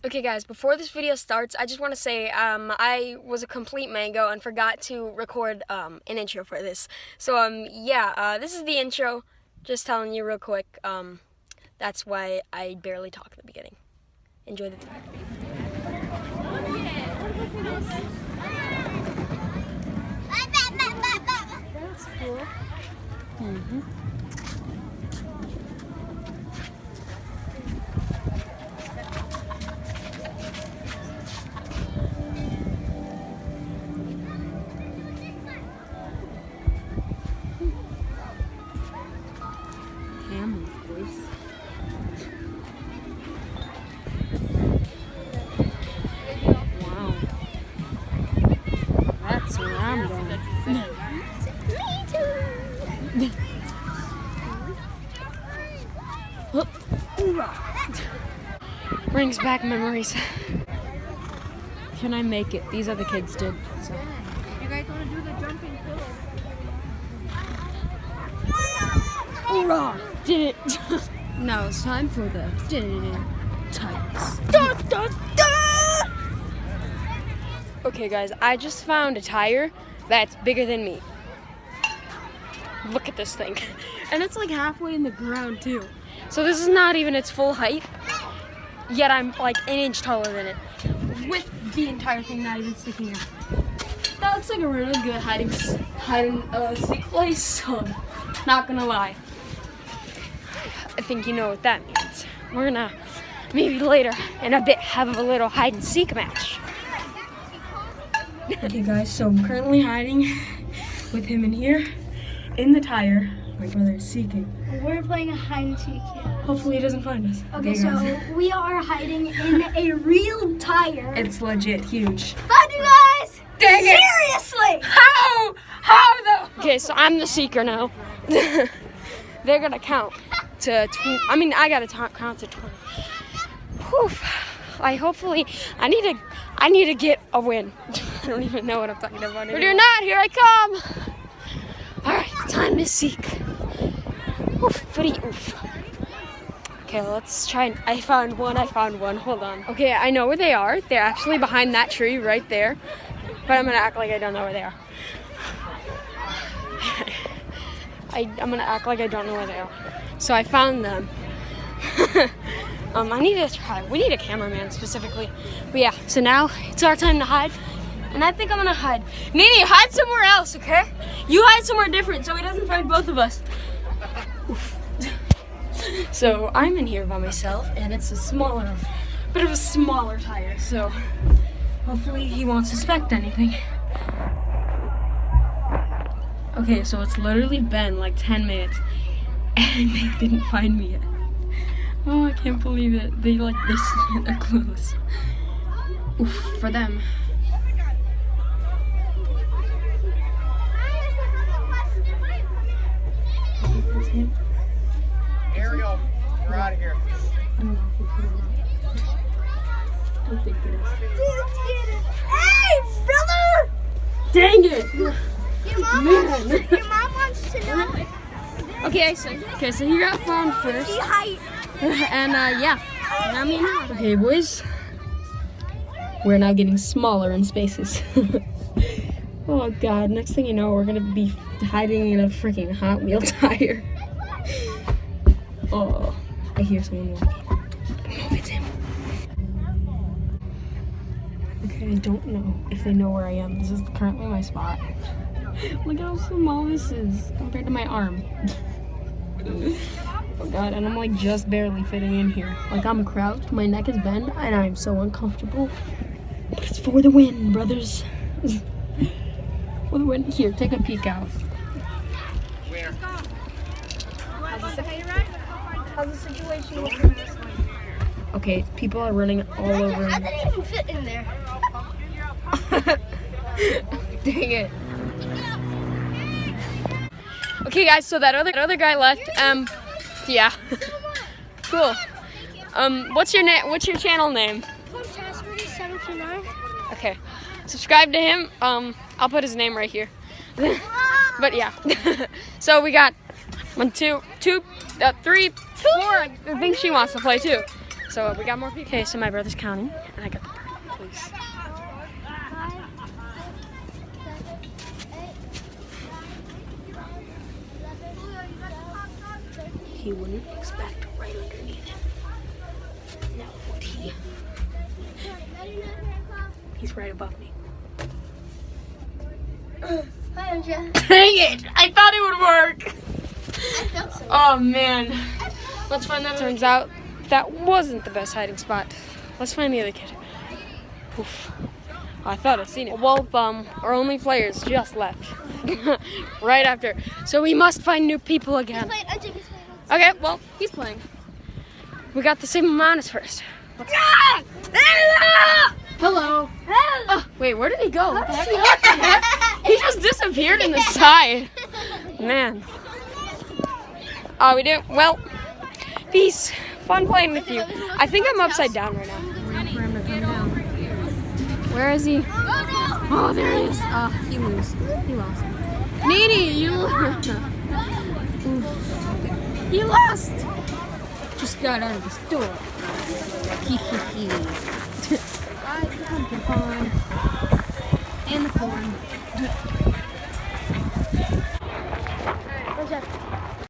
Okay guys, before this video starts, I just want to say I was a complete mango and forgot to record an intro for this. So this is the intro, just telling you real quick. That's why I barely talk at the beginning. Enjoy the video. That's cool. Wow. That's where I'm going. Me too. Brings back memories. Can I make it? These other kids did. So. You guys want to do the jumping Hoorah! Did it. Now it's time for the tights. Da, da, da! Okay guys, I just found a tire that's bigger than me. Look at this thing. And it's like halfway in the ground too. So this is not even its full height, yet I'm like an inch taller than it. With the entire thing not even sticking out. That looks like a really good hide and seek place, so not gonna lie. I think you know what that means. We're gonna, maybe later in a bit, have a little hide and seek match. Okay guys, so I'm currently hiding with him in here, in the tire. My brother is seeking. We're playing a hide and seek here. Hopefully he doesn't find us. Okay, so we are hiding in a real tire. It's legit huge. Found you guys! Dang it! Seriously! How? How though? Okay, so I'm the seeker now. They're gonna count to 20. I mean, I gotta count to 20. Whew. I need to get a win. I don't even know what I'm talking about. But you're not. Here I come. All right, time to seek. Oof, footy, oof. Okay, let's try. I found one. Hold on. Okay, I know where they are. They're actually behind that tree right there. But I'm gonna act like I don't know where they are. I'm gonna act like I don't know where they are. So I found them. I need to try. We need a cameraman specifically. But yeah, so now it's our time to hide. And I think I'm gonna hide. Nini, hide somewhere else, okay? You hide somewhere different so he doesn't find both of us. Oof. So I'm in here by myself, and it's a bit of a smaller tire. So hopefully he won't suspect anything. Okay, so it's literally been like 10 minutes, and they didn't find me yet. Oh, I can't believe it. They're close. Oof, for them. Ariel, we're out of here. I don't know if it's gonna I don't think it is. Hey, brother! Dang it! Your mom wants to know. Okay, so he got found first. The height. And yeah, now me now. Okay, boys, we're now getting smaller in spaces. Oh God, next thing you know, we're gonna be hiding in a freaking Hot Wheel tire. Oh, I hear someone walking. I don't know if it's him. Okay, I don't know if they know where I am. This is currently my spot. Look how small this is compared to my arm. Oh God, and I'm like just barely fitting in here. Like I'm crouched, my neck is bent, and I'm so uncomfortable. But it's for the win, brothers. For the win. Here, take a peek out. Where? How's the situation looking? Okay, people are running all over. I didn't even fit in there. Dang it. Okay guys, so that other guy left. Yeah. Cool. What's your name? What's your channel name? Okay. Subscribe to him. I'll put his name right here. But yeah. So we got 1, 2, 3, 4. I think she wants to play too. So we got more PK. Okay, so my brother's counting, and I got the perfect place. He wouldn't expect right underneath him. Now would he? He's right above me. Dang it! I thought it would work! I felt so. Oh man. Let's find that. Turns out that wasn't the best hiding spot. Let's find the other kid. Oof. I thought I'd seen it. Well, our only players just left. Right after. So we must find new people again. Okay, well, he's playing. We got the same amount as first. Hello. Oh, wait, where did he go? What the heck? He just disappeared in the side. Man. Oh, we do? Well, peace. Fun playing with you. I think I'm upside down right now. Where is he? Oh, there he is. Oh, he lost. He lost. Needy, you lost. You lost. Just got out of the store. Hee hee hee. I the pumpkin pie and the corn.